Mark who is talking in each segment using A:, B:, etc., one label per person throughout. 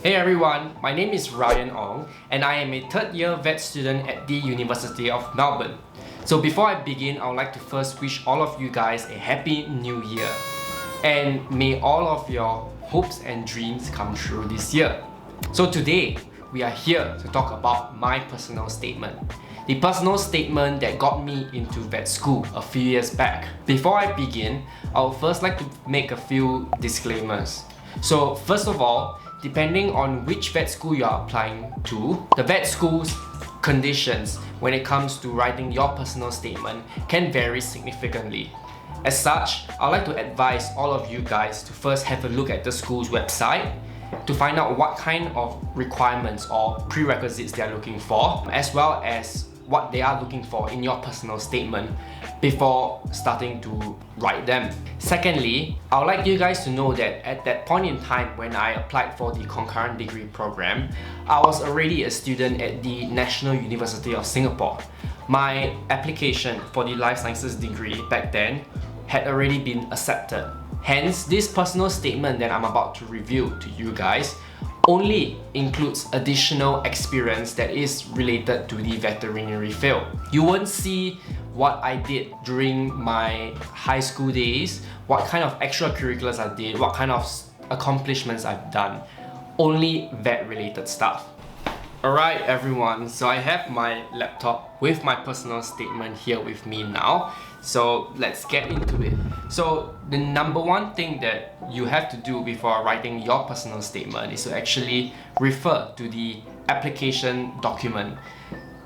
A: Hey everyone, my name is Ryan Ong and I am a third year vet student at the University of Melbourne. So before I begin, I would like to first wish all of you guys a happy new year. And may all of your hopes and dreams come true this year. So today, we are here to talk about my personal statement. The personal statement that got me into vet school a few years back. Before I begin, I would first like to make a few disclaimers. So first of all, depending on which vet school you are applying to, the vet school's conditions when it comes to writing your personal statement can vary significantly. As such, I'd like to advise all of you guys to first have a look at the school's website to find out what kind of requirements or prerequisites they are looking for, as well as what they are looking for in your personal statement before starting to write them. Secondly, I would like you guys to know that at that point in time when I applied for the concurrent degree program, I was already a student at the National University of Singapore. My application for the life sciences degree back then had already been accepted. Hence, this personal statement that I'm about to review to you guys only includes additional experience that is related to the veterinary field. You won't see what I did during my high school days, what kind of extracurriculars I did, what kind of accomplishments I've done. Only vet related stuff. Alright everyone, so I have my laptop with my personal statement here with me now. So let's get into it. So the number one thing that you have to do before writing your personal statement is to actually refer to the application document.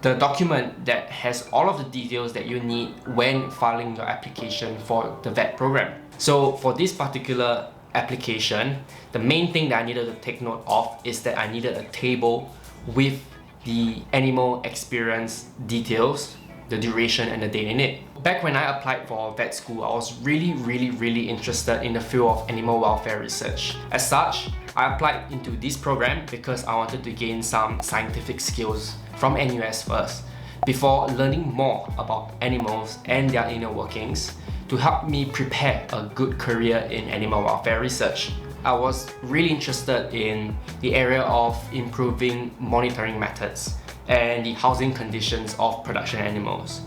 A: The document that has all of the details that you need when filing your application for the vet program. So for this particular application, the main thing that I needed to take note of is that I needed a table with the animal experience details, the duration and the date in it. Back when I applied for vet school, I was really interested in the field of animal welfare research. As such, I applied into this program because I wanted to gain some scientific skills from NUS first, before learning more about animals and their inner workings to help me prepare a good career in animal welfare research. I was really interested in the area of improving monitoring methods and the housing conditions of production animals.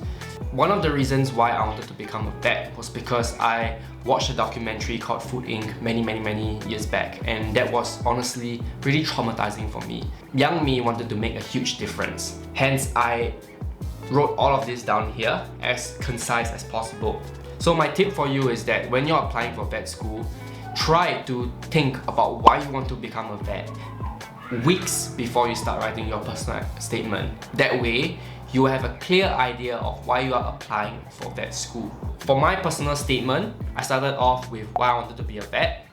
A: One of the reasons why I wanted to become a vet was because I watched a documentary called Food Inc. many years back, and that was honestly pretty traumatizing for me. Young me wanted to make a huge difference. Hence, I wrote all of this down here as concise as possible. So my tip for you is that when you're applying for vet school, try to think about why you want to become a vet weeks before you start writing your personal statement. That way, you have a clear idea of why you are applying for vet school. For my personal statement, I started off with why I wanted to be a vet.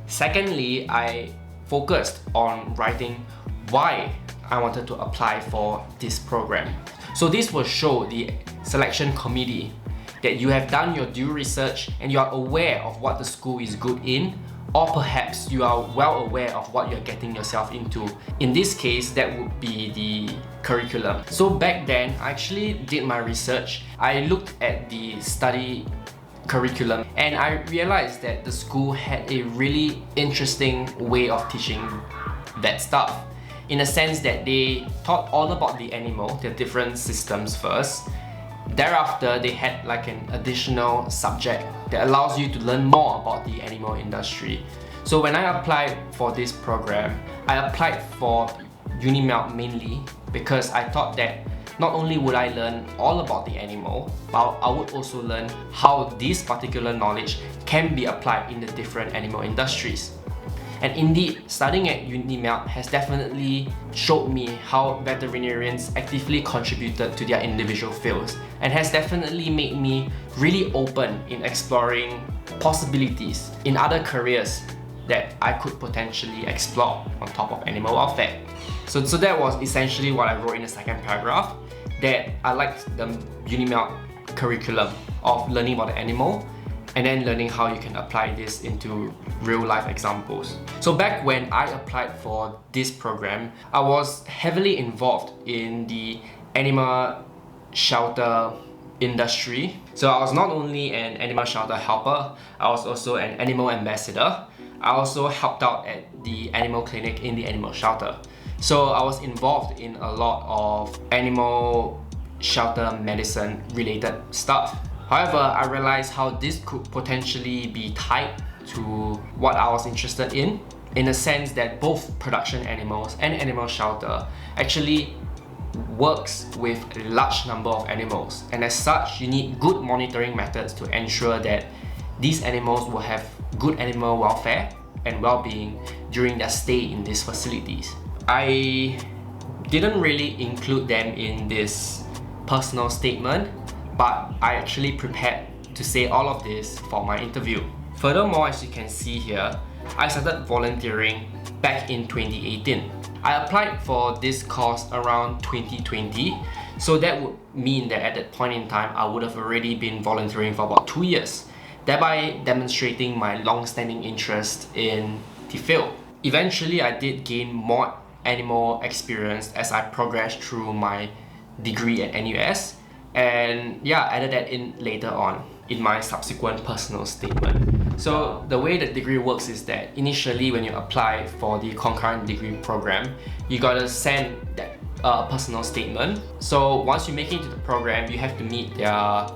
A: Secondly, I focused on writing why I wanted to apply for this program. So this will show the selection committee that you have done your due research and you are aware of what the school is good in, or perhaps you are well aware of what you're getting yourself into. In this case, that would be the curriculum. So back then, I actually did my research. I looked at the study curriculum and I realized that the school had a really interesting way of teaching that stuff, in a sense that they taught all about the animal, their different systems first. Thereafter, they had like an additional subject that allows you to learn more about the animal industry. So when I applied for this program, I applied for UniMelt mainly because I thought that not only would I learn all about the animal, but I would also learn how this particular knowledge can be applied in the different animal industries. And indeed, studying at UniMelt has definitely showed me how veterinarians actively contributed to their individual fields, and has definitely made me really open in exploring possibilities in other careers that I could potentially explore on top of animal welfare. So that was essentially what I wrote in the second paragraph, that I liked the UniMelt curriculum of learning about the animal and then learning how you can apply this into real life examples. So back when I applied for this program, I was heavily involved in the animal shelter industry. So I was not only an animal shelter helper, I was also an animal ambassador. I also helped out at the animal clinic in the animal shelter. So I was involved in a lot of animal shelter medicine related stuff. However, I realized how this could potentially be tied to what I was interested in the sense that both production animals and animal shelter actually works with a large number of animals, and as such you need good monitoring methods to ensure that these animals will have good animal welfare and well-being during their stay in these facilities. I didn't really include them in this personal statement, but I actually prepared to say all of this for my interview. Furthermore, as you can see here, I started volunteering back in 2018. I applied for this course around 2020, so that would mean that at that point in time I would have already been volunteering for about 2 years, thereby demonstrating my long-standing interest in the field. Eventually, I did gain more animal experience as I progressed through my degree at NUS, and yeah, added that in later on in my subsequent personal statement. So the way the degree works is that initially when you apply for the concurrent degree program, you gotta send that personal statement. So once you make it into the program, you have to meet their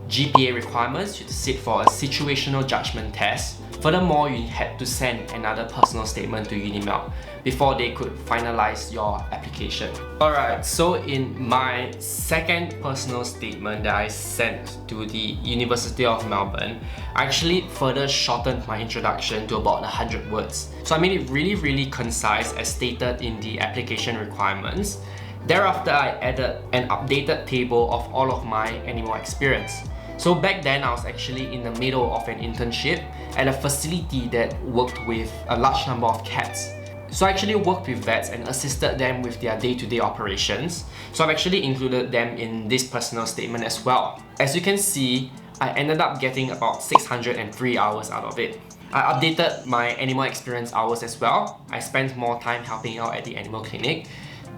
A: GPA requirements. You have to sit for a situational judgment test. Furthermore, you had to send another personal statement to Unimelt before they could finalize your application. Alright, so in my second personal statement that I sent to the University of Melbourne, I actually further shortened my introduction to about 100 words. So I made it really concise as stated in the application requirements. Thereafter, I added an updated table of all of my animal experience. So back then, I was actually in the middle of an internship at a facility that worked with a large number of cats. So I actually worked with vets and assisted them with their day-to-day operations. So I've actually included them in this personal statement as well. As you can see, I ended up getting about 603 hours out of it. I updated my animal experience hours as well. I spent more time helping out at the animal clinic,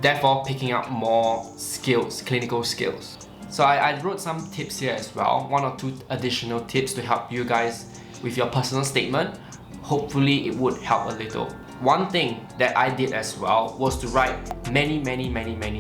A: therefore picking up more skills, clinical skills. So I wrote some tips here as well, 1 or 2 additional tips to help you guys with your personal statement. Hopefully it would help a little. One thing that I did as well was to write many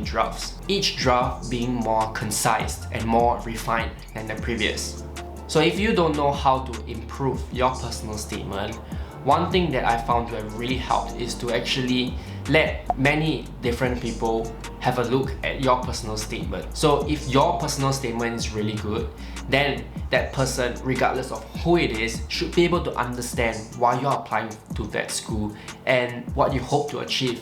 A: drafts, each draft being more concise and more refined than the previous. So if you don't know how to improve your personal statement, one thing that I found to have really helped is to actually let many different people have a look at your personal statement. So if your personal statement is really good, then that person, regardless of who it is, should be able to understand why you're applying to vet school and what you hope to achieve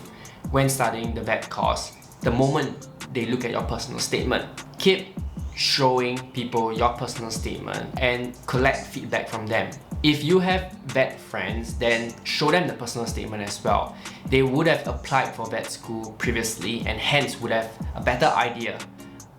A: when studying the vet course the moment they look at your personal statement. Keep showing people your personal statement and collect feedback from them. If you have vet friends, then show them the personal statement as well. They would have applied for vet school previously and hence would have a better idea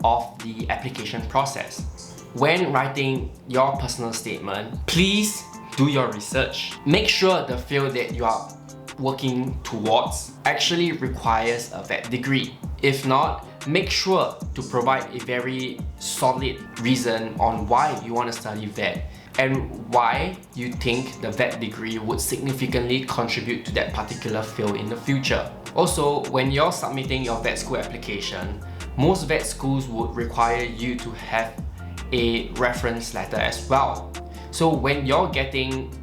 A: of the application process. When writing your personal statement, please do your research. Make sure the field that you are working towards actually requires a vet degree. If not, make sure to provide a very solid reason on why you want to study vet and why you think the vet degree would significantly contribute to that particular field in the future. Also, when you're submitting your vet school application, most vet schools would require you to have a reference letter as well. So when you're getting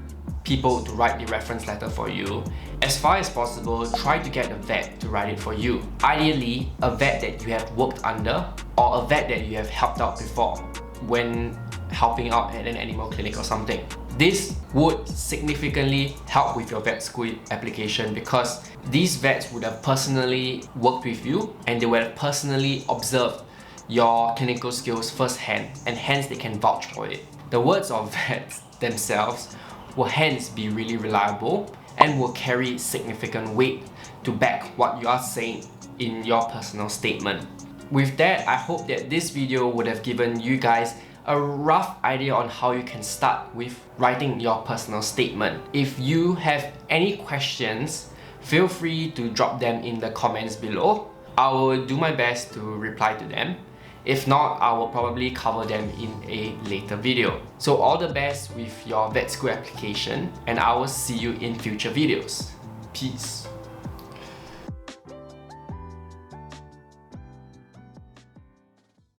A: people to write the reference letter for you, as far as possible, try to get a vet to write it for you. Ideally, a vet that you have worked under or a vet that you have helped out before when helping out at an animal clinic or something. This would significantly help with your vet school application because these vets would have personally worked with you and they would have personally observed your clinical skills firsthand, and hence they can vouch for it. The words of vets themselves will hence be really reliable and will carry significant weight to back what you are saying in your personal statement. With that, I hope that this video would have given you guys a rough idea on how you can start with writing your personal statement. If you have any questions, feel free to drop them in the comments below. I will do my best to reply to them. If not, I will probably cover them in a later video. So all the best with your vet school application, and I will see you in future videos. Peace.